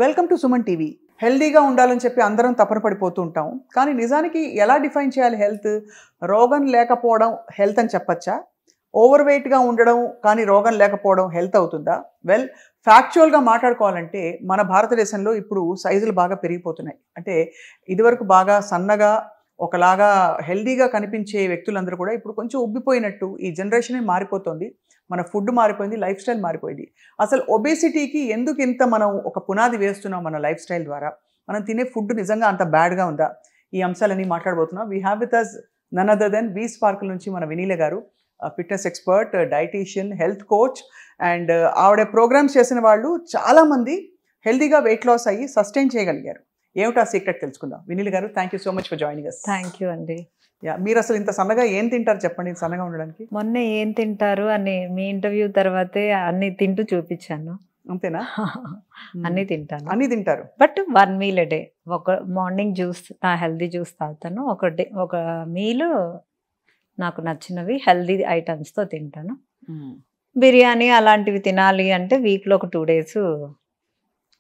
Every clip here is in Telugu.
Welcome to Suman TV. హెల్దీగా ఉండాలని చెప్పి అందరం తపన పడిపోతూ ఉంటాం. కానీ నిజానికి ఎలా డిఫైన్ చేయాలి హెల్త్? రోగం లేకపోవడం హెల్త్ అని చెప్పచ్చా? ఓవర్ వెయిట్గా ఉండడం కానీ రోగం లేకపోవడం హెల్త్ అవుతుందా? వెల్, ఫ్యాక్చువల్గా మాట్లాడుకోవాలంటే మన భారతదేశంలో ఇప్పుడు సైజులు బాగా పెరిగిపోతున్నాయి. అంటే ఇదివరకు బాగా సన్నగా ఒకలాగా హెల్దీగా కనిపించే వ్యక్తులందరూ కూడా ఇప్పుడు కొంచెం ఉబ్బిపోయినట్టు ఈ జనరేషనే మారిపోతుంది. మన ఫుడ్ మారిపోయింది, లైఫ్ స్టైల్ మారిపోయింది. అసలు ఒబేసిటీకి ఎందుకు ఇంత మనం ఒక పునాది వేస్తున్నాం మన లైఫ్ స్టైల్ ద్వారా? మనం తినే ఫుడ్ నిజంగా అంత బ్యాడ్గా ఉందా? ఈ అంశాలన్నీ మాట్లాడబోతున్నాం. We have with us none other than V Sparkle నుంచి మన వినీల గారు, fitness expert, dietitian, health coach. And ఆవిడ ప్రోగ్రామ్స్ చేసిన వాళ్ళు చాలామంది హెల్దీగా వెయిట్ లాస్ అయ్యి సస్టైన్ చేయగలిగారు. ఏమిటా సీక్రెట్ తెలుసుకుందాం. వినీల గారు, thank you so much for joining us. Thank you అండి. మీరు అసలు ఇంత సన్నగా ఏం తింటారు చెప్పండి సన్నగా ఉండడానికి? మొన్న ఏం తింటారు అని మీ ఇంటర్వ్యూ తర్వాతే అన్ని తింటూ చూపించాను. అంతేనా? అన్ని తింటాను, అన్ని తింటారు. But 1 meal a day. ఒక మార్నింగ్ జ్యూస్, నా హెల్దీ జ్యూస్ తాగుతాను. ఒక మీల్ నాకు నచ్చినవి హెల్దీ ఐటమ్స్తో తింటాను. బిర్యానీ అలాంటివి తినాలి అంటే వీక్లో ఒక 2 days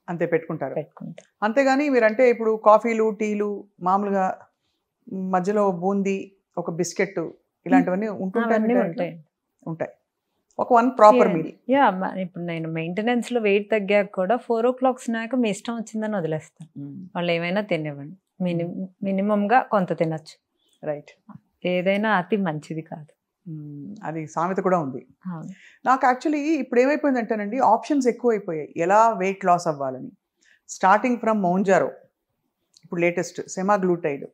అంతే పెట్టుకుంటారు. పెట్టుకుంటాను. అంతేగాని మీరంటే ఇప్పుడు కాఫీలు, టీలు, మామూలుగా మధ్యలో బూందీ, ఒక బిస్కెట్ ఇలాంటివన్నీ అవన్నీ ఉంటాయి. ఒక 1 ప్రాపర్ మీల్. ఇప్పుడు నేను మెయింటెనెన్స్లో వెయిట్ తగ్గాక కూడా 4 o'clock స్నాక్ మీ ఇష్టం వచ్చిందని వదిలేస్తాను. వాళ్ళు ఏమైనా తినేవ్వండి, మినిమంగా కొంత తినచ్చు. రైట్. ఏదైనా అతి మంచిది కాదు. అది సామెత కూడా ఉంది. నాకు యాక్చువల్లీ ఇప్పుడు ఏమైపోయిందంటేనండి, ఆప్షన్స్ ఎక్కువైపోయాయి ఎలా వెయిట్ లాస్ అవ్వాలని. స్టార్టింగ్ ఫ్రమ్ మౌంజారో, ఇప్పుడు లేటెస్ట్ సెమాగ్లూటైడ్.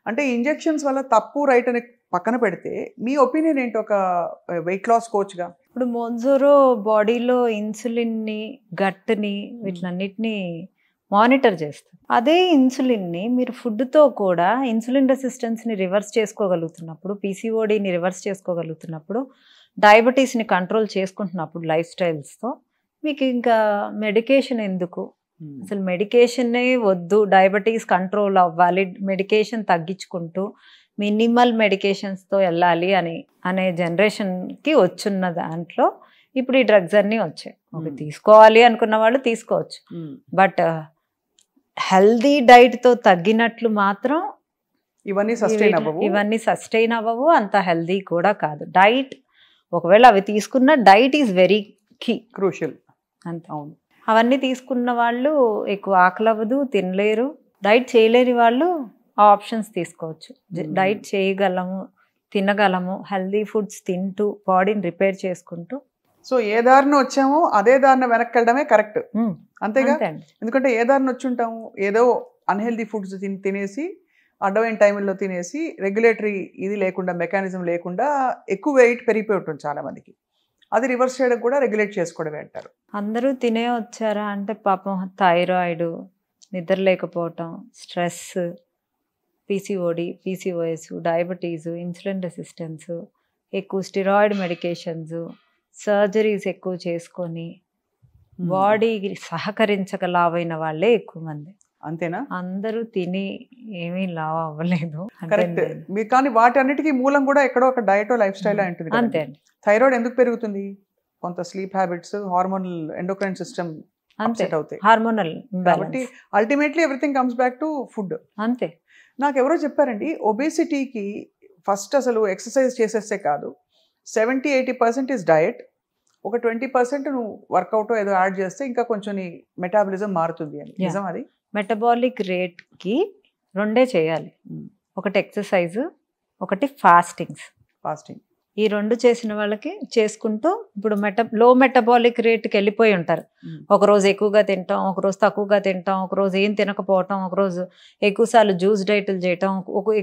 అంటే ఇంజెక్షన్స్ వల్ల తప్పు రైట్ అని పక్కన పెడితే మీ ఒపీనియన్ ఏంటి ఒక వెయిట్ లాస్ కోచ్గా? ఇప్పుడు మోన్జోరో బాడీలో ఇన్సులిన్ని, గట్ని, వీటిలన్నిటిని మానిటర్ చేస్తుంది. అదే ఇన్సులిన్ని మీరు ఫుడ్తో కూడా ఇన్సులిన్ రెసిస్టెన్స్ని రివర్స్ చేసుకోగలుగుతున్నప్పుడు, పీసీఓడిని రివర్స్ చేసుకోగలుగుతున్నప్పుడు, డయాబెటీస్ని కంట్రోల్ చేసుకుంటున్నప్పుడు లైఫ్ స్టైల్స్తో మీకు ఇంకా మెడికేషన్ ఎందుకు? అసలు మెడికేషనే వద్దు, డయాబెటీస్ కంట్రోల్ అవ్వాలి, మెడికేషన్ తగ్గించుకుంటూ మినిమల్ మెడికేషన్స్తో వెళ్ళాలి అనే జనరేషన్కి వచ్చున్న దాంట్లో ఇప్పుడు ఈ డ్రగ్స్ అన్నీ వచ్చాయి. ఒక తీసుకోవాలి అనుకున్న వాళ్ళు తీసుకోవచ్చు, బట్ హెల్దీ డైట్తో తగ్గినట్లు మాత్రం ఇవన్నీ సస్టైన్ అవ్వవు, అంత హెల్దీ కూడా కాదు. డైట్ ఒకవేళ అవి తీసుకున్న diet is very key, crucial. అంతే. అవును, అవన్నీ తీసుకున్న వాళ్ళు ఎక్కువ ఆకలి అవ్వదు, తినలేరు. డైట్ చేయలేని వాళ్ళు ఆ ఆప్షన్స్ తీసుకోవచ్చు. డైట్ చేయగలము, తినగలము, హెల్దీ ఫుడ్స్ తింటూ బాడీని రిపేర్ చేసుకుంటూ. సో ఏ దారిన వచ్చామో అదే దారిన వెనక్కి వెళ్ళడమే కరెక్ట్. అంతేగా? ఎందుకంటే ఏ దారిన వచ్చి ఉంటాము, ఏదో అన్హెల్దీ ఫుడ్స్ తినేసి, అడ్డమైన టైంలో తినేసి, రెగ్యులేటరీ ఇది లేకుండా, మెకానిజం లేకుండా ఎక్కువ వెయిట్ పెరిగిపోయి ఉంటుంది చాలా మందికి. అది రివర్స్ చేయడం కూడా రెగ్యులేట్ చేసుకోవడమే అంటారు. అందరూ తినే వచ్చారా అంటే పాపం థైరాయిడ్, నిద్ర లేకపోవటం, stress, PCOD, PCOS, diabetes, insulin resistance, ఎక్కువ స్టిరాయిడ్ మెడికేషన్స్, సర్జరీస్ ఎక్కువ చేసుకొని బాడీకి సహకరించక లావైన వాళ్ళే ఎక్కువ మంది. అంతేనా? అందరూ తిని ఏమీ లావ్ అవ్వలేదు. కరెక్ట్. కానీ వాటి అన్నిటికీ మూలం కూడా ఎక్కడో ఒక డైట్, లైఫ్ స్టైల్ ఉంటుంది. అంతే అండి. థైరాయిడ్ ఎందుకు పెరుగుతుంది? కొంత sleep habits, hormonal, endocrine system upset అవుతాయి, హార్మోనల్. కాబట్టి ultimately everything comes back to food. అంతే. నాకు ఎవరో చెప్పారండి, ఒబేసిటీకి ఫస్ట్ అసలు ఎక్సర్సైజ్ చేసేస్తే కాదు, 70-80% ఇస్ డయట్, ఒక 20% నువ్వు వర్కౌట్ ఏదో యాడ్ చేస్తే ఇంకా కొంచెం నీ మెటాబలిజం మారుతుంది అని. నిజం అది? మెటబాలిక్ రేట్కి 2 చేయాలి. ఒకటి ఎక్సర్సైజ్, ఒకటి ఫాస్టింగ్. ఈ 2 చేసిన వాళ్ళకి చేసుకుంటూ ఇప్పుడు లో మెటబాలిక్ రేట్కి వెళ్ళిపోయి ఉంటారు. ఒకరోజు ఎక్కువగా తింటాం, ఒకరోజు తక్కువగా తింటాం, ఒకరోజు ఏం తినకపోవటం, ఒకరోజు ఎక్కువసార్లు జ్యూస్ డైట్లు చేయటం,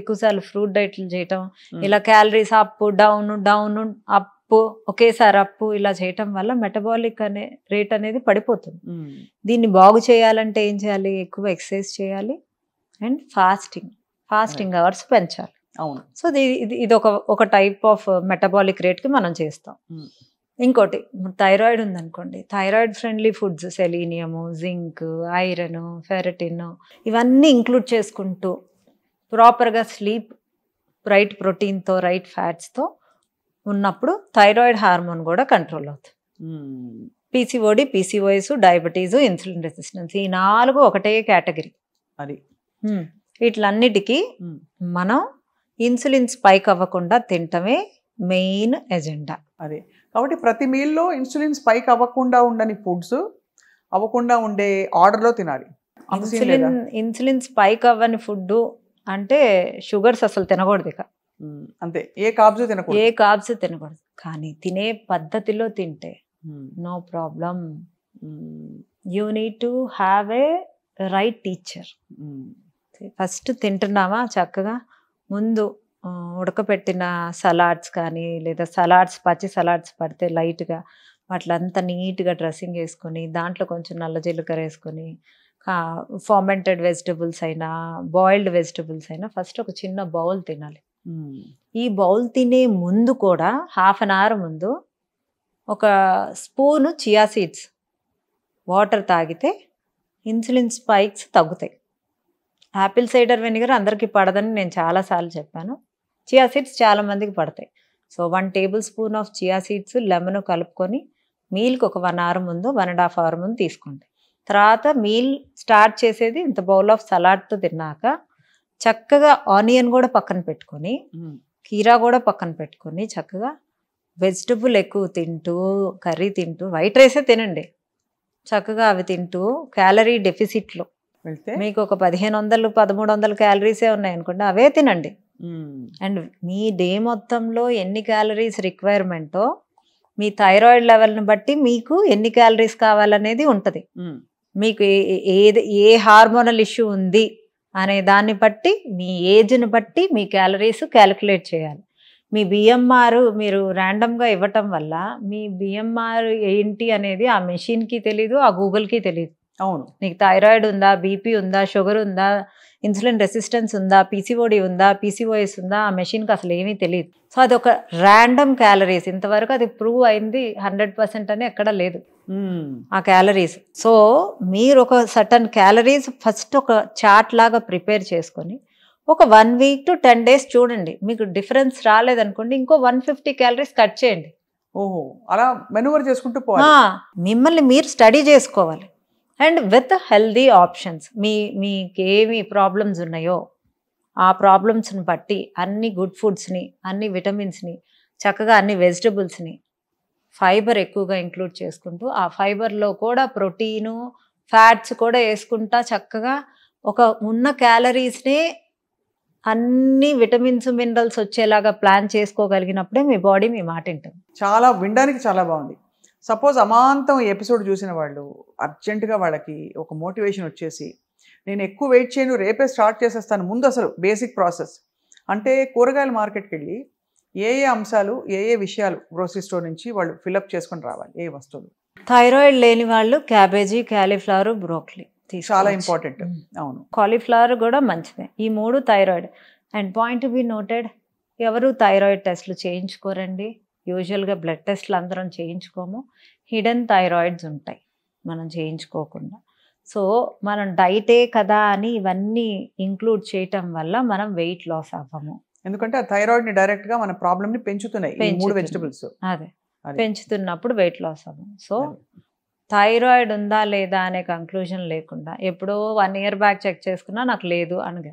ఎక్కువసార్లు ఫ్రూట్ డైట్లు చేయటం, ఇలా calories up down down up, ఒకేసారి అప్పు, ఇలా చేయటం వల్ల మెటబాలిక్ రేట్ అనేది పడిపోతుంది. దీన్ని బాగు చేయాలంటే ఏం చేయాలి? ఎక్కువ ఎక్సర్సైజ్ చేయాలి అండ్ ఫాస్టింగ్ అవర్స్ పెంచాలి. అవును. సో ఇది ఒక టైప్ ఆఫ్ మెటబాలిక్ రేట్కి మనం చేస్తాం. ఇంకోటి, థైరాయిడ్ ఉందనుకోండి, thyroid friendly foods, selenium, zinc, iron, ferritin, ఇవన్నీ ఇంక్లూడ్ చేసుకుంటూ ప్రాపర్గా స్లీప్, రైట్ ప్రోటీన్తో, రైట్ ఫ్యాట్స్తో ఉన్నప్పుడు థైరాయిడ్ హార్మోన్ కూడా కంట్రోల్ అవుతుంది. PCOD, PCOS, diabetes, insulin resistance, ఈ 4 ఒకటే కేటగిరీ. అది వీటిలన్నిటికీ మనం ఇన్సులిన్ స్పైక్ అవ్వకుండా తింటమే మెయిన్ ఎజెండా. అదే కాబట్టి ప్రతి మీల్లో ఇన్సులిన్ స్పైక్ అవ్వకుండా ఉండని ఫుడ్స్ అవ్వకుండా ఉండే ఆర్డర్లో తినాలి. ఇన్సులిన్ స్పైక్ అవ్వని ఫుడ్ అంటే షుగర్స్ అసలు తినకూడదు. ఇక అంతే, ఏ కార్బ్స్ తినకూడదు. కానీ తినే పద్ధతిలో తింటే no problem. You need to have a right teacher. First తింటున్నామా చక్కగా, ముందు ఉడకపెట్టిన సలాడ్స్ కానీ లేదా పచ్చి సలాడ్స్ పడితే లైట్గా వాటిలంతా నీట్గా డ్రెస్సింగ్ వేసుకొని దాంట్లో కొంచెం నల్ల జీలకర్ర వేసుకొని, ఫర్మెంటెడ్ వెజిటబుల్స్ అయినా బాయిల్డ్ వెజిటబుల్స్ అయినా ఫస్ట్ ఒక చిన్న బౌల్ తినాలి. ఈ బౌల్ తినే ముందు కూడా హాఫ్ అన్ అవర్ ముందు ఒక స్పూను చియా సీడ్స్ వాటర్ తాగితే ఇన్సులిన్ స్పైక్స్ తగ్గుతాయి. యాపిల్ సైడర్ వెనిగర్ అందరికీ పడదని నేను చాలాసార్లు చెప్పాను. చియా సీడ్స్ చాలామందికి పడతాయి. So 1 table spoon of chia seeds lemon కలుపుకొని మీల్కి ఒక 1 అవర్ ముందు 1.5 అవర్ ముందు తీసుకోండి. తర్వాత మీల్ స్టార్ట్ చేసేది ఇంత బౌల్ ఆఫ్ సలాడ్తో తిన్నాక చక్కగా ఆనియన్ కూడా పక్కన పెట్టుకొని, కీరా కూడా పక్కన పెట్టుకొని, చక్కగా వెజిటబుల్ ఎక్కువ తింటూ, కర్రీ తింటూ, వైట్ రైసే తినండి చక్కగా. అవి తింటూ క్యాలరీ డెఫిసిట్లో మీకు ఒక 1500 1300 క్యాలరీసే ఉన్నాయి అనుకోండి, అవే తినండి. అండ్ మీ డే మొత్తంలో ఎన్ని క్యాలరీస్ రిక్వైర్మెంటో మీ థైరాయిడ్ లెవెల్ని బట్టి మీకు ఎన్ని క్యాలరీస్ కావాలనేది ఉంటుంది. మీకు ఏ హార్మోనల్ ఇష్యూ ఉంది అనే దాన్ని బట్టి, మీ ఏజ్ని బట్టి మీ క్యాలరీస్ క్యాలిక్యులేట్ చేయాలి. మీ బిఎంఆర్ మీరు ర్యాండమ్గా ఇవ్వటం వల్ల మీ బిఎంఆర్ ఏంటి అనేది ఆ మెషిన్కి తెలీదు, ఆ గూగుల్కి తెలీదు. అవును, నీకు థైరాయిడ్ ఉందా, బీపీ ఉందా, షుగర్ ఉందా, ఇన్సులిన్ రెసిస్టెన్స్ ఉందా, పీసీఓడి ఉందా, పీసీఓఎస్ ఉందా, ఆ మెషిన్కి అసలు ఏమీ తెలియదు. సో అది ఒక ర్యాండమ్ క్యాలరీస్. ఇంతవరకు అది ప్రూవ్ అయింది 100% అని ఎక్కడ లేదు ఆ క్యాలరీస్. సో మీరు ఒక సర్టన్ క్యాలరీస్ ఫస్ట్ ఒక చార్ట్ లాగా ప్రిపేర్ చేసుకొని ఒక 1 వీక్ to 10 days చూడండి. మీకు డిఫరెన్స్ రాలేదనుకోండి, ఇంకో 150 క్యాలరీస్ కట్ చేయండి. ఓహో, అలా మెనూవర్ చేసుకుంటూ పోవాలి. మిమ్మల్ని మీరు స్టడీ చేసుకోవాలి. అండ్ విత్ హెల్దీ ఆప్షన్స్, మీకేమి ప్రాబ్లమ్స్ ఉన్నాయో ఆ ప్రాబ్లమ్స్ని బట్టి అన్ని గుడ్ ఫుడ్స్ని, అన్ని విటమిన్స్ని, చక్కగా అన్ని వెజిటబుల్స్ని, ఫైబర్ ఎక్కువగా ఇంక్లూడ్ చేసుకుంటూ, ఆ ఫైబర్లో కూడా ప్రోటీను, ఫ్యాట్స్ కూడా వేసుకుంటా చక్కగా ఒక ఉన్న క్యాలరీస్ని అన్ని విటమిన్స్, మినరల్స్ వచ్చేలాగా ప్లాన్ చేసుకోగలిగినప్పుడే మీ బాడీ మీ మాట వింటుంది. చాలా వినడానికి చాలా బాగుంది. సపోజ్ అమాంతం ఎపిసోడ్ చూసిన వాళ్ళు అర్జెంటుగా వాళ్ళకి ఒక మోటివేషన్ వచ్చేసి నేను ఎక్కువ వెయిట్ చేయను, రేపే స్టార్ట్ చేసేస్తాను. ముందు అసలు బేసిక్ ప్రాసెస్ అంటే కూరగాయల మార్కెట్కి వెళ్ళి ఏ అంశాలు, ఏ విషయాలు గ్రోసరీ స్టోర్ నుంచి వాళ్ళు ఫిల్అప్ చేసుకొని రావాలి, ఏ వస్తువులు. థైరాయిడ్ లేని వాళ్ళు క్యాబేజీ, క్యాలీఫ్లవర్, బ్రోకలీ చాలా ఇంపార్టెంట్. అవును, కాలీఫ్లవర్ కూడా మంచిదే. ఈ 3 thyroid. And point to be noted, ఎవరు థైరాయిడ్ టెస్ట్లు చేయించుకోరండి. యూజువల్గా బ్లడ్ టెస్ట్లు అందరం చేయించుకోము. హిడెన్ థైరాయిడ్స్ ఉంటాయి మనం చేయించుకోకుండా. సో మనం డైటే కదా అని ఇవన్నీ ఇంక్లూడ్ చేయటం వల్ల మనం వెయిట్ లాస్ అవ్వము. ఎందుకంటే ఆ థైరాయిడ్ని డైరెక్ట్గా మన ప్రాబ్లమ్ని పెంచుతున్నాయి ఈ 3 వెజిటబుల్స్. అదే పెంచుతున్నప్పుడు వెయిట్ లాస్ అవ్వము. సో థైరాయిడ్ ఉందా లేదా అనే కంక్లూజన్ లేకుండా ఎప్పుడో 1 year బ్యాక్ చెక్ చేసుకున్నా నాకు లేదు అనగా,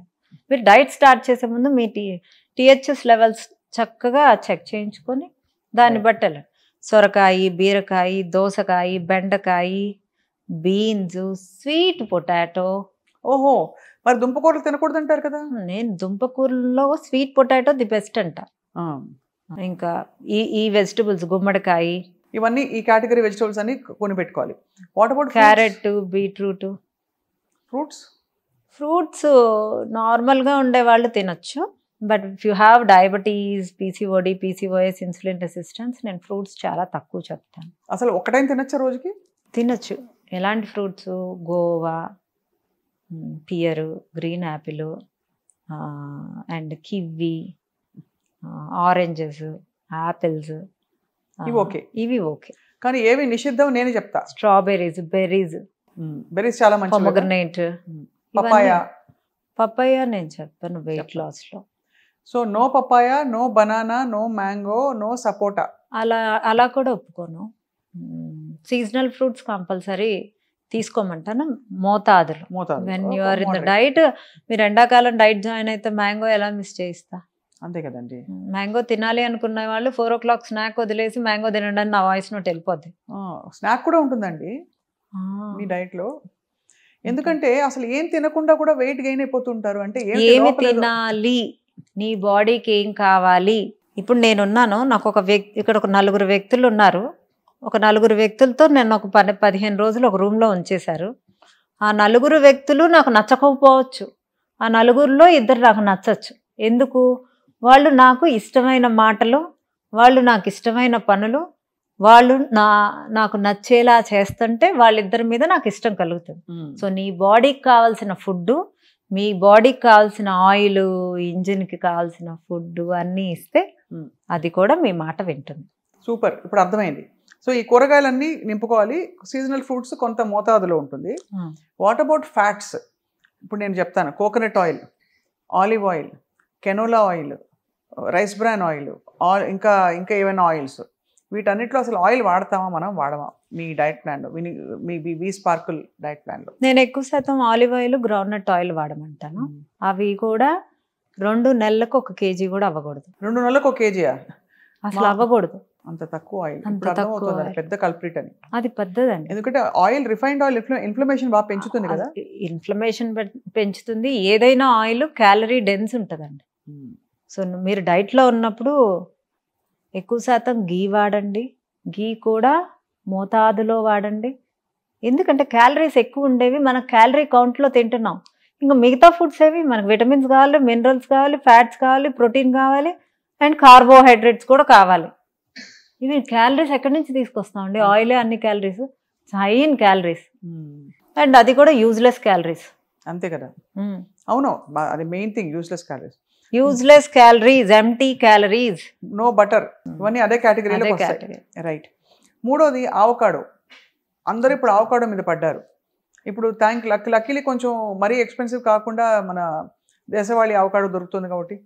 మీరు డైట్ స్టార్ట్ చేసే ముందు మీ టీహెచ్ఎస్ లెవెల్స్ చక్కగా చెక్ చేయించుకొని దాన్ని బట్టి సొరకాయ, బీరకాయ, దోసకాయ, బెండకాయ, బీన్స్, స్వీట్ పొటాటో. ఓహో, మరి దుంపకూరలు తినకూడదు అంటారు కదా. నేను దుంపకూరలో స్వీట్ పొటాటో ది బెస్ట్ అంట. ఇంకా ఈ వెజిటబుల్స్, గుమ్మడికాయ, ఇవన్నీ ఈ కేటగిరీ వెజిటబుల్స్ అన్ని కొని పెట్టుకోవాలి. What about carrot, beetroot, fruits నార్మల్గా ఉండే వాళ్ళు తినొచ్చు. But if you have diabetes, PCOD, PCOS, insulin resistance, నేను ఫ్రూట్స్ చాలా తక్కువ చెప్తాను. అసలు ఒక టైం తినొచ్చా రోజుకి? తినొచ్చు. ఎలాంటి fruits? Goa, pear, green Apple, and kiwi, oranges, apples, ఇవి ఓకే. కానీ ఏవి నిషిద్ధం నేనే చెప్తా. స్ట్రాబెర్రీస్, బెర్రీస్ చాలా మంచి. పొమగ్రనేట్, పపాయ నేను చెప్పాను వెయిట్ లాస్ లో. So no papaya, no banana, no mango, no sapota. అలా కూడా ఒప్పుకోను. సీజనల్ ఫ్రూట్స్ కంపల్సరీ తీసుకోమంటాను మోతాదులు. When you are in the diet, మీరు ఎండాకాలం డైట్ జాయిన్ అయితే మ్యాంగో ఎలా మిస్ చేయిస్తా? అంతే కదండి. మ్యాంగో తినాలి అనుకున్న వాళ్ళు 4 o'clock స్నాక్ వదిలేసి మ్యాంగో తినండి అని నా వాయిస్ నోట్ వెళ్ళిపోద్ది. స్నాక్ కూడా ఉంటుందండి మీ డైట్లో. ఎందుకంటే అసలు ఏం తినకుండా కూడా వెయిట్ గెయిన్ అయిపోతుంటారు. అంటే ఏమి తినాలి, నీ బాడీకి ఏం కావాలి. ఇప్పుడు నేనున్నాను, నాకు ఒక వ్యక్తి, ఇక్కడ ఒక 4 వ్యక్తులు ఉన్నారు. ఒక 4 వ్యక్తులతో నేను ఒక 15 రోజులు ఒక రూమ్లో ఉంచేశారు. ఆ 4 వ్యక్తులు నాకు నచ్చకపోవచ్చు, ఆ 4లో 2 నాకు నచ్చచ్చు. ఎందుకు? వాళ్ళు నాకు ఇష్టమైన మాటలు, వాళ్ళు నాకు ఇష్టమైన పనులు, వాళ్ళు నాకు నచ్చేలా చేస్తుంటే వాళ్ళిద్దరి మీద నాకు ఇష్టం కలుగుతుంది. సో నీ బాడీకి కావాల్సిన ఫుడ్, మీ బాడీకి కావాల్సిన ఆయిల్, ఇంజిన్కి కావాల్సిన ఫుడ్ అన్నీ ఇస్తే అది కూడా మీ మాట వింటుంది. సూపర్, ఇప్పుడు అర్థమైంది. సో ఈ కూరగాయలన్నీ నింపుకోవాలి. సీజనల్ ఫ్రూట్స్ కొంత మోతాదులో ఉంటుంది. What about fats? ఇప్పుడు నేను చెప్తాను, coconut oil, olive oil, canola oil, rice bran oil, ఇంకా ఇంకా ఏమైనా ఆయిల్స్, వీటన్నిటిలో అసలు ఆయిల్ వాడతామా మనం, వాడమా మీ డైట్ ప్లాన్లో, మీ వి స్పార్కుల్ డైట్ ప్లాన్లో? నేను ఎక్కువ శాతం ఆలివ్ ఆయిల్, గ్రౌండ్నట్ ఆయిల్ వాడమంటాను. అవి కూడా 2 నెలలకు 1 kg కూడా అవ్వకూడదు. 2 నెలలకు 1 kgయా? అసలు అవ్వకూడదు. అంత తక్కువ ఆయిల్ పెద్ద కల్ప్రిట్ అని. అది పెద్దదండి. ఎందుకంటే ఆయిల్, రిఫైన్డ్ ఆయిల్ ఇన్ఫ్లమేషన్ బాగా పెంచుతుంది కదా. ఇన్ఫ్లమేషన్ పెంచుతుంది. ఏదైనా ఆయిల్ క్యాలరీ డెన్స్ ఉంటుందండి. సో మీరు డైట్లో ఉన్నప్పుడు ఎక్కువ శాతం గీ వాడండి. గీ కూడా మోతాదులో వాడండి. ఎందుకంటే క్యాలరీస్ ఎక్కువ ఉండేవి మన క్యాలరీ కౌంట్లో తింటున్నాం. ఇంకా మిగతా ఫుడ్స్ ఏవి మనకు విటమిన్స్ కావాలి, మినరల్స్ కావాలి, ఫ్యాట్స్ కావాలి, ప్రోటీన్ కావాలి, అండ్ కార్బోహైడ్రేట్స్ కూడా కావాలి. ఇవి క్యాలరీస్ ఎక్కడి నుంచి తీసుకొస్తామండి? ఆయిలే అన్ని calories, high in calories, and అది కూడా యూజ్లెస్ క్యాలరీస్. అంతే కదా. అవును, అది main thing, useless calories. Useless calories, empty calories, no butter, ఇవన్నీ అదే కేటగిరీలో వస్తాయి. రైట్. మూడోది ఆవకాడో. అందరూ ఇప్పుడు ఆవకాడో మీద పడ్డారు. ఇప్పుడు లక్కీలీ కొంచెం మరీ ఎక్స్పెన్సివ్ కాకుండా మన దేశవాళీ ఆవకాడో దొరుకుతుంది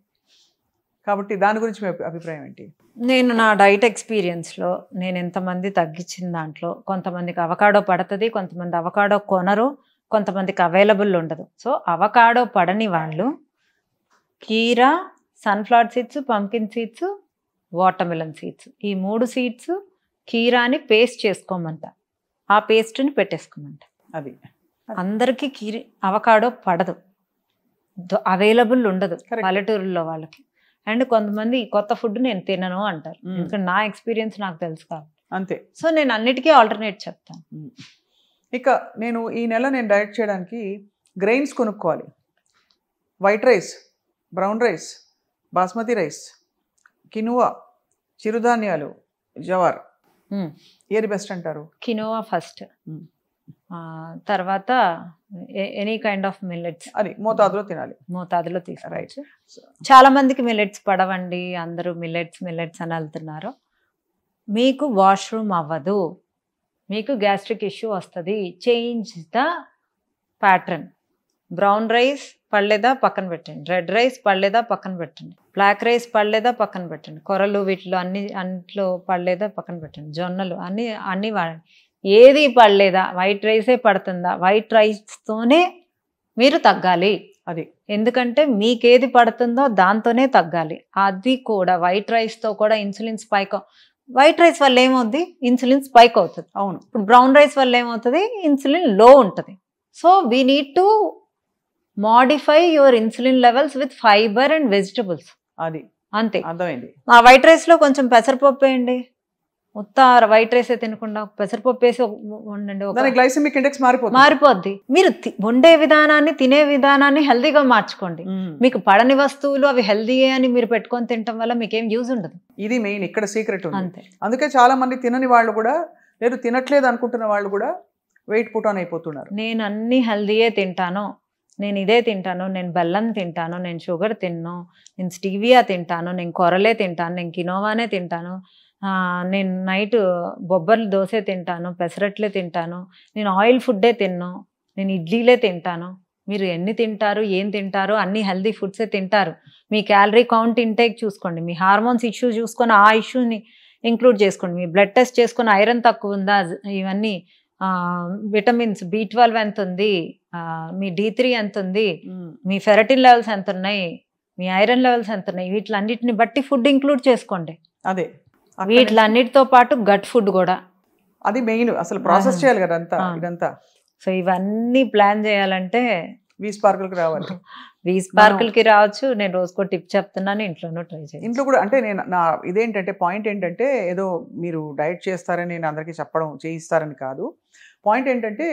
కాబట్టి దాని గురించి మీ అభిప్రాయం ఏంటి? నేను నా డైట్ ఎక్స్పీరియన్స్లో నేను ఎంతమంది తగ్గించిన దాంట్లో, కొంతమందికి అవకాడో పడుతుంది, కొంతమంది అవకాడో కొనరు, కొంతమందికి అవైలబుల్ ఉండదు. సో అవకాడో పడని వాళ్ళు కీరా, sunflower seeds, pumpkin seeds, watermelon seeds, ఈ 3 సీడ్స్ కీరాని పేస్ట్ చేసుకోమంట, ఆ పేస్ట్ని పెట్టేసుకోమంట. అది అందరికీ అవకాడో పడదు, అవైలబుల్ ఉండదు పల్లెటూరులో వాళ్ళకి. అండ్ కొంతమంది కొత్త ఫుడ్ నేను తినను అంటారు. ఎందుకంటే నా ఎక్స్పీరియన్స్ నాకు తెలుసు కాబట్టి. అంతే. సో నేను అన్నిటికీ ఆల్టర్నేట్ చెప్తాను. ఇక నేను ఈ నెల డైట్ చేయడానికి గ్రెయిన్స్ కొనుక్కోవాలి. White rice, brown rice, basmati rice, quinoa, చిరుధాన్యాలు, జవార్, ఏది బెస్ట్ అంటారు? కినోవా ఫస్ట్, తర్వాత ఎనీ కైండ్ ఆఫ్ మిల్లెట్స్. అది మోతాదులో తినాలి, మోతాదులో తీసుకోవచ్చు. చాలా మందికి మిల్లెట్స్ పడవండి, అందరూ మిల్లెట్స్ అని వెళ్తున్నారు. మీకు వాష్రూమ్ అవ్వదు, మీకు గ్యాస్ట్రిక్ ఇష్యూ వస్తుంది. Change the pattern. Brown rice పడలేదా పక్కన పెట్టండి, రెడ్ రైస్ పడలేదా పక్కన పెట్టండి, బ్లాక్ రైస్ పడలేదా పక్కన పెట్టండి, కొరలు వీటిలో అన్నిట్లో పడలేదా పక్కన పెట్టండి, జొన్నలు అన్నీ వాడండి. ఏది పడలేదా, వైట్ రైసే పడుతుందా, వైట్ రైస్తోనే మీరు తగ్గాలి. అది ఎందుకంటే మీకేది పడుతుందో దాంతోనే తగ్గాలి. అది కూడా వైట్ రైస్తో కూడా ఇన్సులిన్ స్పైక్. వైట్ రైస్ వల్ల ఏమవుతుంది? ఇన్సులిన్ స్పైక్ అవుతుంది. అవును. ఇప్పుడు బ్రౌన్ రైస్ వల్ల ఏమవుతుంది? ఇన్సులిన్ లో ఉంటుంది. So we need to modify your insulin levels with fibre and vegetables. అది అంతే, అర్థమైంది. ఆ వైట్ రైస్లో కొంచెం పెసరపప్పు వేయండి, ఉత్తార వైట్ రైస్ తినకుండా పెసరపప్పు వేసి వండండి, గ్లైసెమిక్ ఇండెక్స్ మారిపోద్ది. మీరు వండే విధానాన్ని, తినే విధానాన్ని హెల్దీగా మార్చుకోండి. మీకు పడని వస్తువులు అవి హెల్దీయే అని మీరు పెట్టుకొని తినటం వల్ల మీకేం యూజ్ ఉండదు. ఇది మెయిన్ ఇక్కడ సీక్రెట్ ఉంది. అంతే. అందుకే చాలా మంది తినని వాళ్ళు కూడా, లేదు తినట్లేదు అనుకుంటున్న వాళ్ళు కూడా వెయిట్ పుట్ ఆన్ అయిపోతున్నారు. నేను అన్ని హెల్దీయే తింటాను, నేను ఇదే తింటాను, నేను బెల్లం తింటాను, నేను షుగర్ తిన్ను, నేను స్టీవియా తింటాను, నేను కొరలే తింటాను, నేను కినోవానే తింటాను, నేను నైట్ బొబ్బర్లు దోశ తింటాను, పెసరట్లే తింటాను, నేను ఆయిల్ ఫుడ్డే తిన్ను, నేను ఇడ్లీలే తింటాను. మీరు ఎన్ని తింటారు, ఏం తింటారు, అన్ని హెల్దీ ఫుడ్సే తింటారు. మీ క్యాలరీ కౌంట్ ఇంటేక్ చూసుకోండి, మీ హార్మోన్స్ ఇష్యూ చూసుకొని ఆ ఇష్యూని ఇంక్లూడ్ చేసుకోండి. మీ బ్లడ్ టెస్ట్ చేసుకొని ఐరన్ తక్కువ ఉందా, ఇవన్నీ విటమిన్స్ B12 ఎంత ఉంది, మీ D3 ఎంత ఉంది, మీ ఫెరటిన్ లెవెల్స్ ఎంత ఉన్నాయి, మీ ఐరన్ లెవెల్స్ ఎంత ఉన్నాయి, వీటిలన్నిటిని బట్టి ఫుడ్ ఇంక్లూడ్ చేసుకోండి. అదే వీటిలన్నిటితో పాటు గట్ ఫుడ్ కూడా, అది మెయిన్. అసలు ప్రాసెస్ చేయాలి కదా అంతా ఇదంతా. సో ఇవన్నీ ప్లాన్ చేయాలంటే V-Sparkleకి రావాలి. V-Sparkleకి రావచ్చు. నేను రోజుకో టిప్ చెప్తున్నాను, ఇంట్లోనూ ట్రై చేయండి. ఇంట్లో కూడా అంటే నేను నా ఇదేంటంటే పాయింట్ ఏంటంటే ఏదో మీరు డైట్ చేస్తారని నేను అందరికీ చెప్పడం చేయిస్తారని కాదు. పాయింట్ ఏంటంటే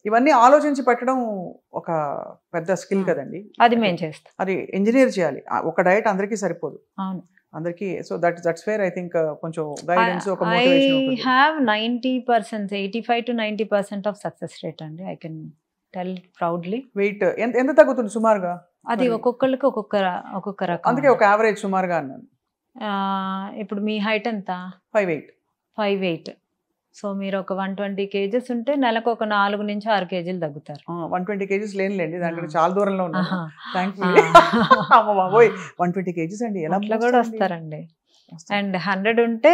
ఇవన్నీ ఆలోచించి పెట్టడం ఒక పెద్ద స్కిల్ కదండి. అది మేము చేస్తాం. అది ఇంజనీర్ చేయాలి. ఒక డైట్ అందరికీ సరిపోదు. అవును, అందరికీ. So that's where I think కొంచెం గైడెన్స్, ఒక మోటివేషన్ ఉంటుంది. I have 90%, 85 to 90% of success rate అండి. I can tell proudly. Weight ఎంత తగ్గుతుంది సుమారుగా? అది ఒక్కొక్కరికి ఒక్కొక్క రకం. అందుకే ఒక యావరేజ్ సుమారుగా అన్నాను. ఇప్పుడు మీ హైట్ ఎంత? 5'8". సో మీరు ఒక 120 kgs ఉంటే నెలకు ఒక 4 నుంచి 6 kgs తగ్గుతారు. 120 kgs లేనులేండి, దాంట్లో చాలా దూరంలో ఉన్నాను. అమ్మ బాబోయ్, 120 kgs అండి, ఎలా అట్లా కూడా వస్తారండి. అండ్ 100 ఉంటే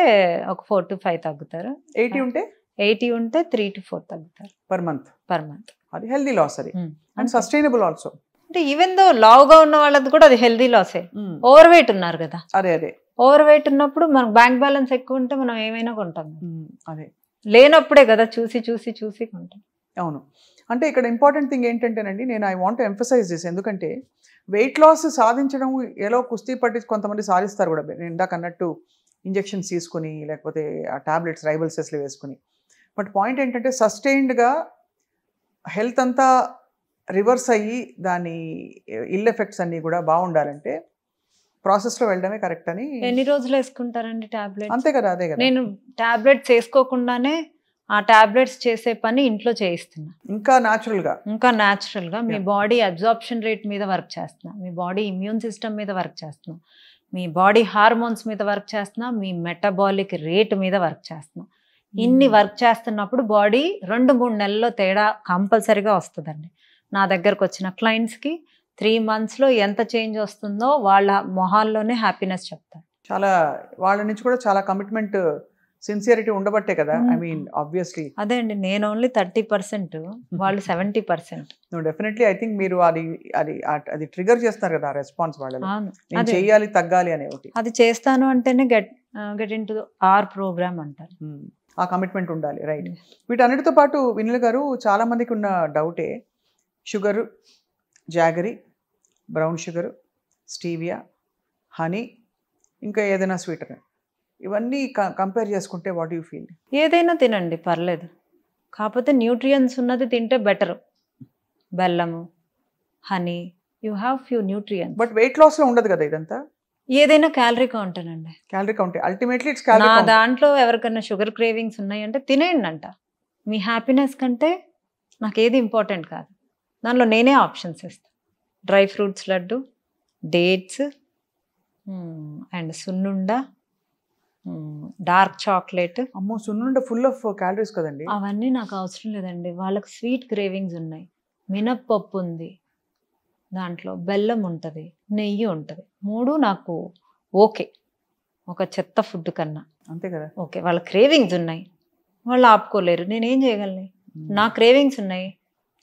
ఒక 4 to 5 తగ్గుతారు. 80 ఉంటే 3 to 4 తగ్గుతారు పర్ మంత్. అది హెల్దీ లాస్. అది అండ్ సస్టైనబుల్ ఆల్సో. అంటే ఈవెన్ దో లావుగా ఉన్న వాళ్ళది కూడా అది హెల్దీ లాసే. ఓవర్ వెయిట్ ఉన్నారు కదా, అదే ఓవర్ వెయిట్ ఉన్నప్పుడు మనకు బ్యాంక్ బ్యాలెన్స్ ఎక్కువ ఉంటే మనం ఏమైనా కొంటాం. అదే లేనప్పుడే కదా చూసి కొంటాం. అవును. అంటే ఇక్కడ ఇంపార్టెంట్ థింగ్ ఏంటంటేనండి, నేను ఐ వాంట్ ఎంఫసైజ్ దిస్. ఎందుకంటే వెయిట్ లాస్ సాధించడం ఎలా కుస్తీ పట్టి కొంతమంది సాధిస్తారు కూడా. నేను ఇందాక అన్నట్టు ఇంజెక్షన్స్ తీసుకుని, లేకపోతే ఆ టాబ్లెట్స్ రైబల్సెస్లో వేసుకుని. బట్ పాయింట్ ఏంటంటే సస్టైన్డ్గా హెల్త్ అంతా రివర్స్ అయ్యి దాని ఇల్ ఎఫెక్ట్స్ అన్నీ కూడా బాగుండాలంటే ప్రాసెస్లో వెళ్ళడమే కరెక్ట్ అని. ఎన్ని రోజులు వేసుకుంటారండి టాబ్లెట్స్? అంతే కదా, అదే కదా. నేను టాబ్లెట్స్ వేసుకోకుండానే ఆ టాబ్లెట్స్ చేసే పని ఇంట్లో చేయిస్తున్నా. ఇంకా న్యాచురల్గా మీ బాడీ అబ్జార్ప్షన్ రేట్ మీద వర్క్ చేస్తున్నా, మీ బాడీ ఇమ్యూన్ సిస్టమ్ మీద వర్క్ చేస్తున్నా, మీ బాడీ హార్మోన్స్ మీద వర్క్ చేస్తున్నా, మీ మెటబాలిక్ రేట్ మీద వర్క్ చేస్తున్నా. ఇన్ని వర్క్ చేస్తున్నప్పుడు బాడీ 2-3 నెలల్లో తేడా కంపల్సరీగా వస్తుందండి. నా దగ్గరకు వచ్చిన క్లయింట్స్కి 3 monthsలో ఎంత చేంజ్ వస్తుందో వాళ్ళ మొహాల్లోనే హ్యాపీనెస్ చెప్తారు. చాలా వాళ్ళ నుంచి కూడా చాలా కమిట్మెంట్, సిన్సియరిటీ ఉండబట్టే కదా. ఐ మీన్ ఆబ్వియస్లీ అదే అండి. నేను ఓన్లీ 30%, వాళ్ళు 70%. డెఫినెట్లీ ఐ థింక్ మీరు అది ట్రిగర్ చేస్తారు కదా రెస్పాన్స్ వాళ్ళలో. నేను చేయాలి, తగ్గాలి అనే ఒకటి. అది చేస్తాను అంటేనే get into our program అంటారు. ఆ కమిట్మెంట్ ఉండాలి. రైట్. వీటన్నిటితో పాటు వినుల గారు, చాలా మందికి ఉన్న డౌటే sugar, jaggery, brown sugar, stevia, honey, ఇంకా ఏదైనా స్వీటనర్, ఇవన్నీ కంపేర్ చేసుకుంటే వాట్ యూ ఫీల్? ఏదైనా తినండి, పర్లేదు. కాకపోతే న్యూట్రియన్స్ ఉన్నది తింటే బెటర్. బెల్లము, honey, you have few nutrients. But weight లాస్లో ఉండదు కదా ఇదంతా? ఏదైనా క్యాలరీ కౌంట్ అండి. Calorie count ultimately it's calorie count. దాంట్లో ఎవరికైనా షుగర్ క్రేవింగ్స్ ఉన్నాయంటే తినేయండి అంట. మీ హ్యాపీనెస్ కంటే నాకు ఏది ఇంపార్టెంట్ కాదు. దానిలో నేనే ఆప్షన్స్ ఇస్తాను. Dry fruits laddu, dates and సున్నుండ, డార్క్ చాక్లెట్. అమ్మో, సున్నుండ ఫుల్ ఆఫ్ క్యాలరీస్ కదండి. అవన్నీ నాకు అవసరం లేదండి. వాళ్ళకి స్వీట్ క్రేవింగ్స్ ఉన్నాయి. మినప్పప్పు ఉంది, దాంట్లో బెల్లం ఉంటుంది, నెయ్యి ఉంటుంది. 3 నాకు ఓకే, ఒక చెత్త ఫుడ్ కన్నా. అంతే కదా. ఓకే, వాళ్ళ క్రేవింగ్స్ ఉన్నాయి, వాళ్ళు ఆపుకోలేరు, నేనేం చేయగలను? నా క్రేవింగ్స్ ఉన్నాయి,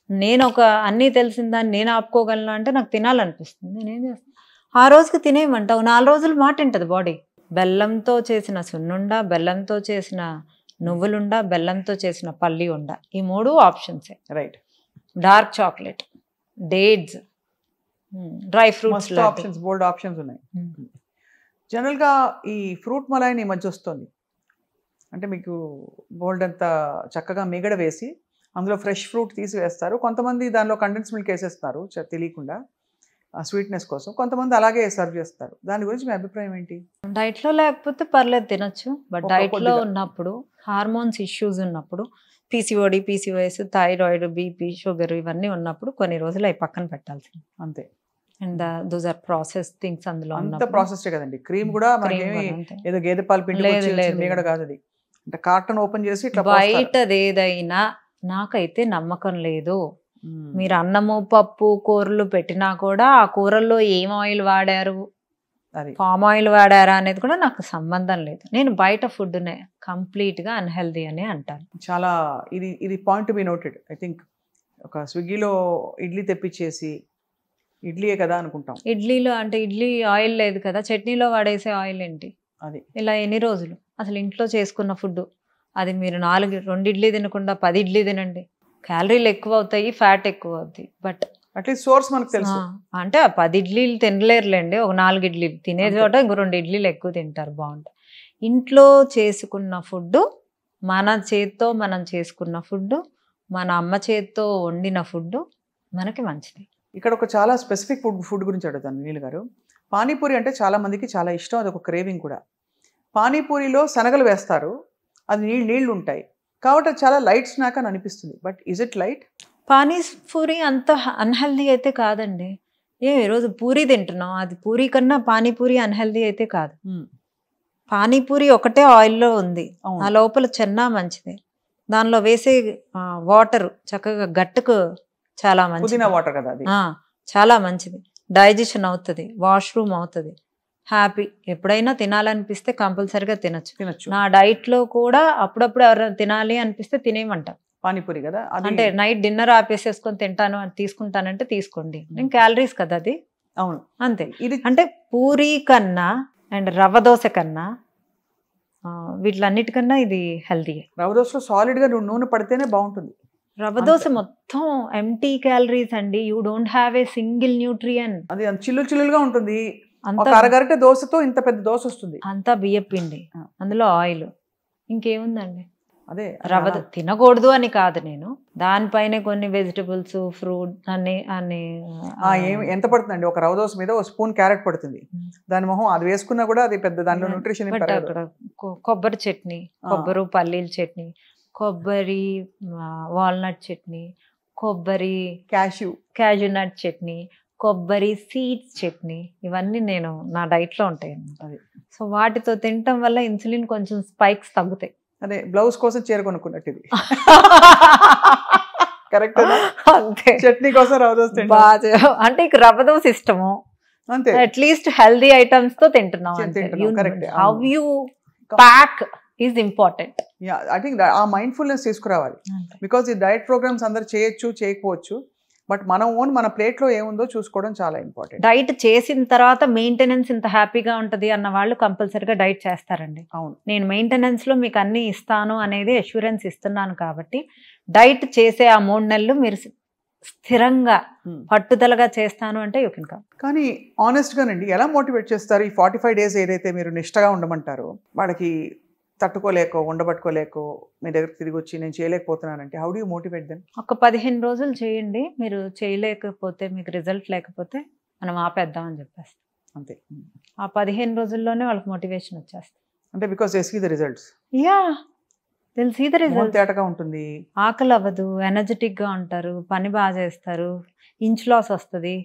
నేను ఒక అన్నీ తెలిసిన దాన్ని నేను ఆపుకోగలను అంటే నాకు తినాలనిపిస్తుంది, నేనేం చేస్తాను? ఆ రోజుకి తినేయమంటావు, 4 రోజులు మాట ఉంటుంది బాడీ. బెల్లంతో చేసిన సున్నుండ, బెల్లంతో చేసిన నువ్వులుండ, బెల్లంతో చేసిన పల్లి ఉండ, ఈ 3 ఆప్షన్సే. Right. Dark chocolate, dates, dry fruits, options, bold options ఉన్నాయి. జనరల్గా ఈ ఫ్రూట్ మలాయిని ఈ మధ్య వస్తుంది. అంటే మీకు బోల్డ్ అంతా చక్కగా మిగడ వేసి అందులో ఫ్రెష్ ఫ్రూట్ తీసి వేస్తారు. కొంతమంది దానిలో కండెన్స్ మిల్క్ వేసేస్తారు తెలియకుండా స్వీట్నెస్ కోసం. కొంతమంది అలాగే సర్వ్ చేస్తారు. దాని గురించి మీ అభిప్రాయం ఏంటి? డైట్లో లేకపోతే పర్లేదు, తినొచ్చు. బట్ డైట్లో ఉన్నప్పుడు, హార్మోన్స్ ఇష్యూస్ ఉన్నప్పుడు, PCOD, PCOS, thyroid, BP, sugar ఇవన్నీ ఉన్నప్పుడు కొన్ని రోజులు అవి పక్కన పెట్టాల్సింది. అంతే. And those are process things. అందులో అంత ప్రాసెస్డ్ కదండి. క్రీమ్ కూడా ఏదో గేదె పాలు పిండి మిగడ కాదు. అది అంటే కార్టన్ ఓపెన్ చేసి ఇట్లా బయటది ఏదైనా నాకైతే నమ్మకం లేదు. మీరు అన్నము, పప్పు, కూరలు పెట్టినా కూడా ఆ కూరల్లో ఏం ఆయిల్ వాడారు, అది పామ్ ఆయిల్ వాడారా అనేది కూడా నాకు సంబంధం లేదు. నేను బయట ఫుడ్నే కంప్లీట్గా అన్హెల్దీ అని అంటాను. చాలా ఇది point to be noted. I think ఒక స్విగ్గీలో ఇడ్లీ తెప్పించేసి ఇడ్లీయే కదా అనుకుంటాం. ఇడ్లీలో అంటే ఇడ్లీ ఆయిల్ లేదు కదా, చట్నీలో వాడేసే ఆయిల్ ఏంటి అది ఇలా ఎన్ని రోజులు? అసలు ఇంట్లో చేసుకున్న ఫుడ్ అది మీరు 2 ఇడ్లీ తినకుండా 10 ఇడ్లీ తినండి, క్యాలరీలు ఎక్కువ అవుతాయి, ఫ్యాట్ ఎక్కువ అవుతాయి. బట్ అట్లీస్ట్ సోర్స్ మనకు తెలుసు. అంటే 10 ఇడ్లీలు తినలేరులేండి, ఒక 4 ఇడ్లీలు తినే చోట ఇంకో 2 ఇడ్లీలు ఎక్కువ తింటారు, బాగుంటాయి. ఇంట్లో చేసుకున్న ఫుడ్, మన చేత్తో మనం చేసుకున్న ఫుడ్, మన అమ్మ చేత్తో వండిన ఫుడ్ మనకి మంచిది. ఇక్కడ ఒక చాలా స్పెసిఫిక్ ఫుడ్ గురించి అడుగుతాను నీళ్ళు గారు. పానీపూరి అంటే చాలా మందికి చాలా ఇష్టం, అది ఒక క్రేవింగ్ కూడా. పానీపూరిలో శనగలు వేస్తారు, అది నీళ్ళు ఉంటాయి కాబట్టి అది చాలా లైట్ స్నాక్ అని అనిపిస్తుంది. But is it light? Panipuri అంత అన్హెల్దీ అయితే కాదండి. ఈరోజు పూరి తింటున్నాం, అది పూరి కన్నా పానీపూరి అన్హెల్దీ అయితే కాదు. పానీపూరి ఒకటే ఆయిల్లో ఉంది, ఆ లోపల చెన్నా మంచిది, దానిలో వేసే వాటర్ చక్కగా గట్టుకు చాలా మంచిది, వాటర్ కదా అది, చాలా మంచిది, డైజెషన్ అవుతుంది, వాష్రూమ్ అవుతుంది, హ్యాపీ. ఎప్పుడైనా తినాలనిపిస్తే కంపల్సరిగా తినచ్చు. నా డైట్లో కూడా అప్పుడప్పుడు ఎవరైనా తినాలి అనిపిస్తే తినేయమంటారు పానీపూరి కదా. అంటే నైట్ డిన్నర్ ఆపేసేసుకొని తింటాను అని తీసుకుంటానంటే తీసుకోండి, నేను క్యాలరీస్ కదా అది. అవును అంతే. ఇది అంటే పూరి కన్నా అండ్ రవ్వ దోశ కన్నా వీటిలన్నిటికన్నా ఇది హెల్తీ. రవ్వ దోశలో సాలిడ్గా నూనె పడితేనే బాగుంటుంది. రవ్వ దోశ మొత్తం ఎంటీ క్యాలరీస్ అండి, you don't have a single nutrient. అది చిల్లుగా ఉంటుంది, అరగరిట దోశతో ఇంత పెద్ద దోశ వస్తుంది. అంతా బియ్యపిండి, అందులో ఆయిల్, ఇంకేముందండి. అదే రవ్వ తినకూడదు అని కాదు నేను, దానిపైన కొన్ని వెజిటబుల్స్, ఫ్రూట్ అన్ని ఎంత పడుతుందండి ఒక రవ్వ దోశ మీద? ఒక స్పూన్ క్యారెట్ పడుతుంది, దాని మొహం అది వేసుకున్నా కూడా అది పెద్ద దానిలో న్యూట్రిషన్. అక్కడ కొబ్బరి చట్నీ, కొబ్బరి పల్లీల చట్నీ, కొబ్బరి వాల్నట్ చట్నీ, కొబ్బరి క్యాష్యూ నట్ చట్నీ, కొబ్బరి సీడ్స్ చట్నీ, ఇవన్నీ నేను నా డైట్లో ఉంటాయి. సో వాటితో తినటం వల్ల ఇన్సులిన్ కొంచెం స్పైక్స్ తగ్గుతాయి. అదే బ్లౌజ్ కోసం చీర కొనుక్కున్నట్టు ఇది. కరెక్ట్. అంతే, చట్నీ కోసం రవ్వ దోశ అంటే ఇక రవ్వ దోశ ఇష్టము, అంతే. అట్లీస్ట్ హెల్దీ ఐటమ్స్ తో తింటున్నాం. How you pack is important. I think ఆ మైండ్ఫుల్నెస్ తీసుకురావాలి. బికాస్ ఈ డైట్ ప్రోగ్రామ్స్ అందరు చేయొచ్చు, చేయకపోవచ్చు, బట్ మన ప్లేట్లో ఏముందో చూసుకోవడం చాలా ఇంపార్టెంట్. డైట్ చేసిన తర్వాత మెయింటెనెన్స్ ఇంత హ్యాపీగా ఉంటుంది అన్న వాళ్ళు కంపల్సరీగా డైట్ చేస్తారండి. అవును, నేను మెయింటెనెన్స్లో మీకు అన్ని ఇస్తాను అనేది అష్యూరెన్స్ ఇస్తున్నాను కాబట్టి డైట్ చేసే ఆ 3 నెలలు మీరు స్థిరంగా పట్టుదలగా చేస్తాను అంటే యూ కెన్ కమ్. కానీ ఆనెస్ట్గానండి ఎలా మోటివేట్ చేస్తారు? ఈ 45 days ఏదైతే మీరు నిష్టగా ఉండమంటారో, వాళ్ళకి తట్టుకోలేకో ఉండబట్టుకోలేకో మీ దగ్గరికి తిరిగి వచ్చి నేను చేయలేకపోతున్నానంటే how do you motivate them? ఒక 15 రోజులు చేయండి, మీరు చేయలేకపోతే, మీకు రిజల్ట్ లేకపోతే మనం ఆపేద్దామని చెప్పేస్తాం, అంతే. ఆ 15 రోజుల్లోనే వాళ్ళకి మోటివేషన్ వచ్చేస్తుంది. అంటే because they see the results. Yeah, they'll see the results. తేటగా ఉంటుంది, ఆకలి అవ్వదు, ఎనర్జెటిక్గా ఉంటారు, పని బాగా చేస్తారు, ఇంచ్ లాస్ వస్తుంది.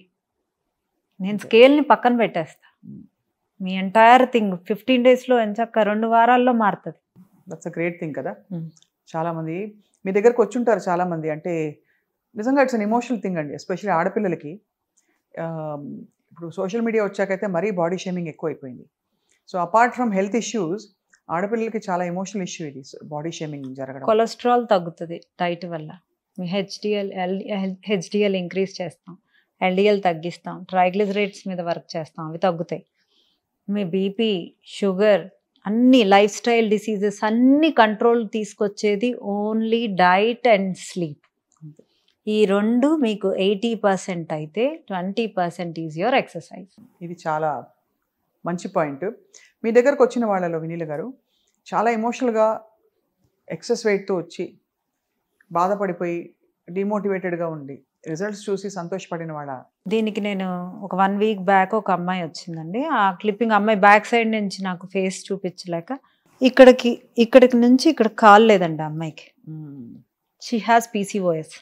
నేను స్కేల్ని పక్కన పెట్టేస్తా, మీ ఎంటైర్ థింగ్ 15 daysలో ఎంచక్క 2 వారాల్లో మారుతుంది. దట్స్ అ గ్రేట్ థింగ్ కదా. చాలామంది మీ దగ్గరకు వచ్చి ఉంటారు, చాలామంది. అంటే నిజంగా ఇట్స్ అన్ ఎమోషనల్ థింగ్ అండి, ఎస్పెషల్లీ ఆడపిల్లలకి. ఇప్పుడు సోషల్ మీడియా వచ్చాకైతే మరీ బాడీ షేమింగ్ ఎక్కువైపోయింది. So apart from health issues, ఆడపిల్లలకి చాలా ఎమోషనల్ ఇష్యూ ఇది, బాడీ షేమింగ్ జరగడం. కొలెస్ట్రాల్ తగ్గుతుంది డైట్ వల్ల, మీ హెచ్డిఎల్ ఇంక్రీజ్ చేస్తాం, ఎల్డిఎల్ తగ్గిస్తాం, ట్రైగ్లిజరైడ్స్ మీద వర్క్ చేస్తాం, అవి తగ్గుతాయి. మీ బీపీ, షుగర్, అన్ని లైఫ్ స్టైల్ డిసీజెస్ అన్ని కంట్రోల్ తీసుకొచ్చేది ఓన్లీ డైట్ అండ్ స్లీప్. ఈ 2 మీకు 80% అయితే 20% ఈజ్ యువర్ ఎక్సర్సైజ్. ఇది చాలా మంచి పాయింట్. మీ దగ్గరకు వచ్చిన వాళ్ళలో వినీల గారు చాలా ఎమోషనల్గా ఎక్సెస్ వెయిట్తో వచ్చి బాధపడిపోయి డిమోటివేటెడ్గా ఉండి రిజల్ట్స్ చూసి సంతోషపడిన వాళ్ళ? దీనికి నేను ఒక 1 week బ్యాక్ ఒక అమ్మాయి వచ్చిందండి. ఆ క్లిప్పింగ్ అమ్మాయి బ్యాక్ సైడ్ నుంచి నాకు ఫేస్ చూపించలేక ఇక్కడికి నుంచి ఇక్కడ కాల్ లేదండి అమ్మాయికి. She has PCOS.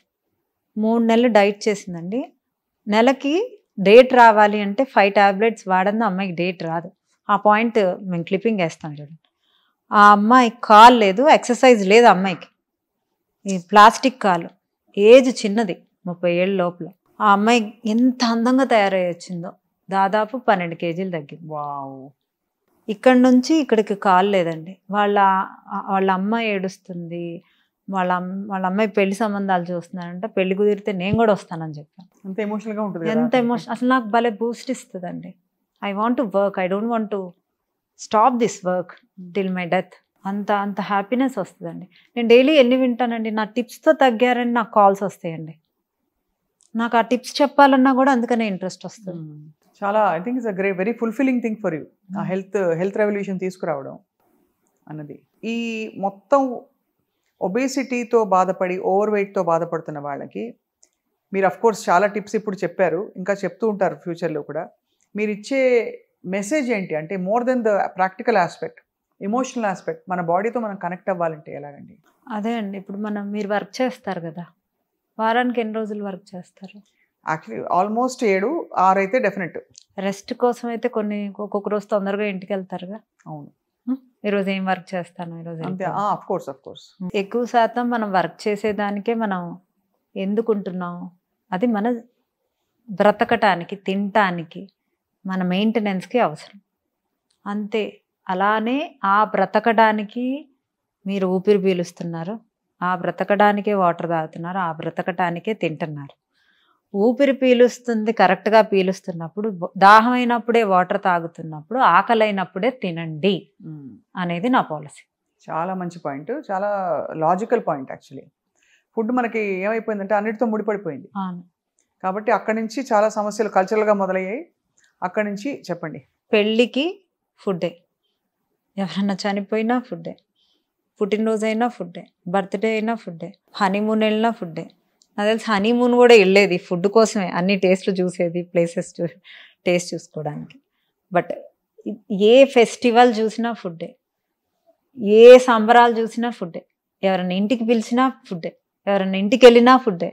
3 నెలలు డైట్ చేసిందండి. నెలకి డేట్ రావాలి అంటే 5 tablets వాడంది, అమ్మాయికి డేట్ రాదు. ఆ పాయింట్ మేము క్లిప్పింగ్ వేస్తాం చూడండి. ఆ అమ్మాయి కాల్ లేదు, ఎక్సర్సైజ్ లేదు అమ్మాయికి, ఈ ప్లాస్టిక్ కాలు, ఏజ్ చిన్నది 30 ఏళ్ళ లోపల. ఆ అమ్మాయి ఎంత అందంగా తయారై వచ్చిందో దాదాపు 12 కేజీలు తగ్గింది. వావ్. ఇక్కడ నుంచి ఇక్కడికి కాలు లేదండి. వాళ్ళ అమ్మ ఏడుస్తుంది, వాళ్ళ అమ్మాయి పెళ్లి సంబంధాలు చూస్తున్నారంట, పెళ్లి కుదిరితే నేను కూడా వస్తానని చెప్పాను. ఎంత ఎమోషనల్గా ఉంటుంది, ఎంత ఎమోషన్ అసలు నాకు భలే బూస్ట్ ఇస్తుందండి. I want to work, I don't want to stop this work till my death. అంత హ్యాపీనెస్ వస్తుందండి. నేను డైలీ ఎన్ని వింటానండి, నా టిప్స్తో తగ్గారని నాకు కాల్స్ వస్తాయండి. నాకు ఆ టిప్స్ చెప్పాలన్నా కూడా అందుకనే ఇంట్రెస్ట్ వస్తుంది. చాలా I think it's a very fulfilling thing for you, ఆ హెల్త్ రెవల్యూషన్ తీసుకురావడం అన్నది. ఈ మొత్తం ఒబేసిటీతో బాధపడి ఓవర్ వెయిట్తో బాధపడుతున్న వాళ్ళకి మీరు కోర్స్ చాలా టిప్స్ ఇప్పుడు చెప్పారు, ఇంకా చెప్తూ ఉంటారు ఫ్యూచర్లో కూడా. మీరు ఇచ్చే మెసేజ్ ఏంటి అంటే, more than the practical aspect, emotional aspect, మన బాడీతో మనం కనెక్ట్ అవ్వాలంటే ఎలాగండి? అదే అండి, ఇప్పుడు మీరు వర్క్ చేస్తారు కదా, వారానికి ఎన్ని రోజులు వర్క్ చేస్తారు? యాక్చువల్లీ ఆల్మోస్ట్ 7-6 అయితే డెఫినెట్. రెస్ట్ కోసం అయితే ఒక్కొక్క రోజు తొందరగా ఇంటికి వెళ్తారుగా. అవును. ఈరోజు ఏం వర్క్ చేస్తాను ఈరోజు అంతే. Of course. ఎక్కువ శాతం మనం వర్క్ చేసేదానికే మనం ఎందుకుంటున్నాం, అది మన బ్రతకటానికి, తినటానికి, మన మెయింటెనెన్స్కి అవసరం అంతే. అలానే ఆ బ్రతకడానికి మీరు ఊపిరి పీలుస్తున్నారు, ఆ బ్రతకడానికే వాటర్ తాగుతున్నారు, ఆ బ్రతకటానికే తింటున్నారు. ఊపిరి పీలుస్తుంది కరెక్ట్గా పీలుస్తున్నప్పుడు, దాహం అయినప్పుడే వాటర్ తాగుతున్నప్పుడు, ఆకలి అయినప్పుడే తినండి అనేది నా పాలసీ. చాలా మంచి పాయింట్, చాలా లాజికల్ పాయింట్. యాక్చువల్లీ ఫుడ్ మనకి ఏమైపోయిందంటే అన్నిటితో ముడిపడిపోయింది. కాబట్టి అక్కడి నుంచి చాలా సమస్యలు కల్చరల్గా మొదలయ్యాయి. అక్కడి నుంచి చెప్పండి. పెళ్ళికి ఫుడ్డే, ఎవరన్నా చనిపోయినా ఫుడ్డే, పుట్టినరోజు అయినా ఫుడ్డే, బర్త్డే అయినా ఫుడ్డే, హనీమూన్ వెళ్ళినా ఫుడ్డే. నాకు తెలిసి హనీమూన్ కూడా వెళ్ళేది ఫుడ్ కోసమే, అన్ని టేస్ట్లు చూసేది, ప్లేసెస్ టేస్ట్ చూసుకోవడానికి. బట్ ఏ ఫెస్టివల్ చూసినా ఫుడ్డే, ఏ సంబరాలు చూసినా ఫుడ్డే, ఎవరైనా ఇంటికి పిలిచినా ఫుడ్డే, ఎవరైనా ఇంటికి వెళ్ళినా ఫుడ్డే,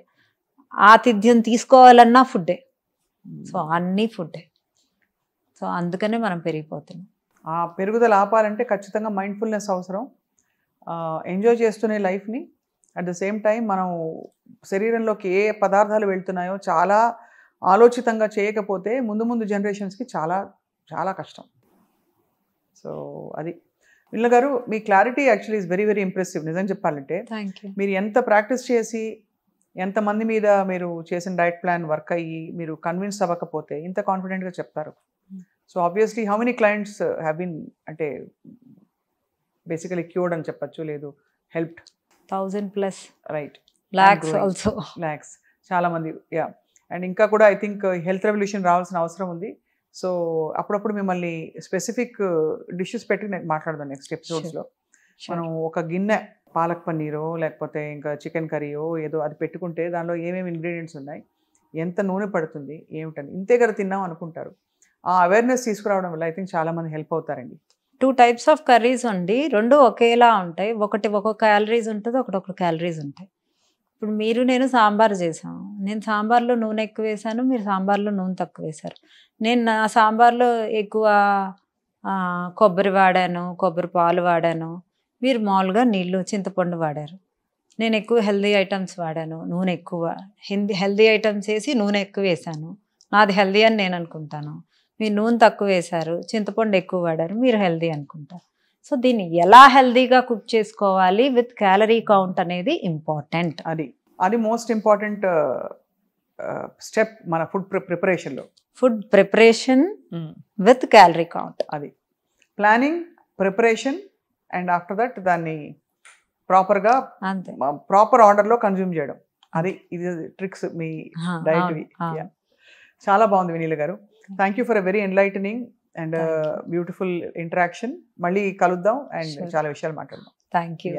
ఆతిథ్యం తీసుకోవాలన్నా ఫుడ్డే. సో అన్నీ ఫుడ్డే. సో అందుకనే మనం పెరిగిపోతున్నాం. ఆ పెరుగుదల ఆపాలంటే ఖచ్చితంగా మైండ్ఫుల్నెస్ అవసరం. ఎంజాయ్ చేస్తూనే లైఫ్ని, అట్ ద సేమ్ టైం మనం శరీరంలోకి ఏ పదార్థాలు వెళ్తున్నాయో చాలా ఆలోచితంగా చేయకపోతే ముందు జనరేషన్స్కి చాలా చాలా కష్టం. సో అది విమల గారు, మీ clarity actually is very impressive. నిజం చెప్పాలంటే మీరు ఎంత ప్రాక్టీస్ చేసి, ఎంతమంది మీద మీరు చేసిన డైట్ ప్లాన్ వర్క్ అయ్యి మీరు కన్విన్స్ అవ్వకపోతే ఇంత కాన్ఫిడెంట్గా చెప్తారు. So obviously how many clients have been అంటే బేసికలీ క్యూర్డ్ అని చెప్పచ్చు, లేదు helped? 1000+. Right. Lakhs also. Lakhs చాలా మంది. యా. అండ్ ఇంకా కూడా ఐ థింక్ హెల్త్ రెవల్యూషన్ రావాల్సిన అవసరం ఉంది. సో అప్పుడప్పుడు మిమ్మల్ని స్పెసిఫిక్ డిషెస్ పెట్టి నేను మాట్లాడదాం నెక్స్ట్ ఎపిసోడ్స్లో. మనం ఒక గిన్నె పాలక్ పన్నీరో లేకపోతే ఇంకా చికెన్ కర్రీయో ఏదో అది పెట్టుకుంటే దానిలో ఏమేమి ఇంగ్రీడియంట్స్ ఉన్నాయి, ఎంత నూనె పడుతుంది, ఏమిటని ఇంతే కదా తిన్నాం అనుకుంటారు. ఆ అవేర్నెస్ తీసుకురావడం వల్ల ఐ థింక్ చాలామంది హెల్ప్ అవుతారండి. 2 types ఆఫ్ కర్రీస్ ఉండి 2 ఒకేలా ఉంటాయి. ఒకటి ఒక క్యాలరీస్ ఉంటుంది, ఒకటి క్యాలరీస్ ఉంటాయి. ఇప్పుడు మీరు నేను సాంబార్ చేసాము, నేను సాంబార్లో నూనె ఎక్కువ వేసాను, మీరు సాంబార్లో నూనె తక్కువ వేశారు. నేను నా సాంబార్లో ఎక్కువ కొబ్బరి వాడాను, కొబ్బరి పాలు వాడాను, మీరు మామూలుగా నీళ్ళు చింతపండు వాడారు. నేను ఎక్కువ హెల్దీ ఐటమ్స్ వాడాను, నూనె ఎక్కువ, హెల్దీ ఐటమ్స్ వేసి నూనె ఎక్కువ వేసాను, నాది హెల్దీ అని నేను అనుకుంటాను. మీరు నూనె తక్కువ వేశారు, చింతపండు ఎక్కువ వాడారు, మీరు హెల్దీ అనుకుంటారు. సో దీన్ని ఎలా హెల్దీగా కుక్ చేసుకోవాలి విత్ క్యాలరీ కౌంట్ అనేది ఇంపార్టెంట్. అది మోస్ట్ ఇంపార్టెంట్ స్టెప్ మన ఫుడ్ ప్రిపరేషన్లో. Food preparation with calorie count, అది planning, preparation, and after that దాన్ని ప్రాపర్గా అంతే ప్రాపర్ ఆర్డర్లో కన్జ్యూమ్ చేయడం. ఇది ట్రిక్స్ మీ డైట్వి. చాలా బాగుంది వినీల గారు. Thank you for a very enlightening and beautiful interaction. మళ్ళీ కలుద్దాం అండ్ చాలా విషయాలు మాట్లాడదాం. Thank you.